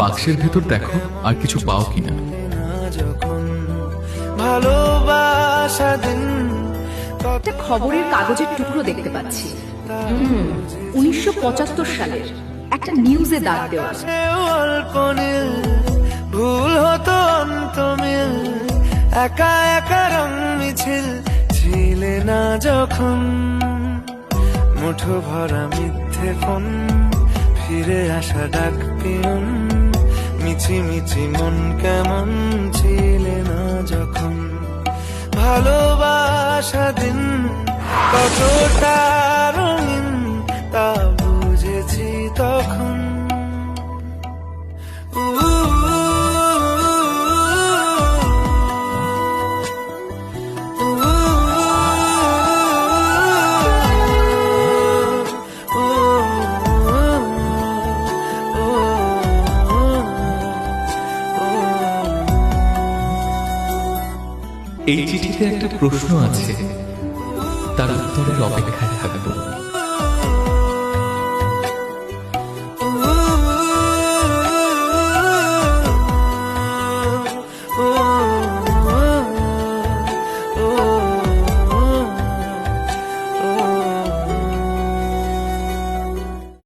বাক্সের ভেতর দেখো আর কিছু পাও কিনা। যখন ভালোবাসা দিন একটা খবরের কাগজের টুকরো দেখতে পাচ্ছি। 1975 সালের একটা নিউজে দাগ দেওয়া। অল্প নীল ভুল হতো অন্ত মিল একা একা রং মিছিল ছিলে না যখন মুঠো ভরা মিথ্যে ফোন ফিরে আসা ডাক পিয়ন মিছি মিছি মন কেমন ছিলে না যখন ভালোবাসা দিন কতটা রঙিন তা বুঝেছি তখন। এই চিঠিতে একটা প্রশ্ন আছে, তার উত্তরের অপেক্ষায় থাকবো।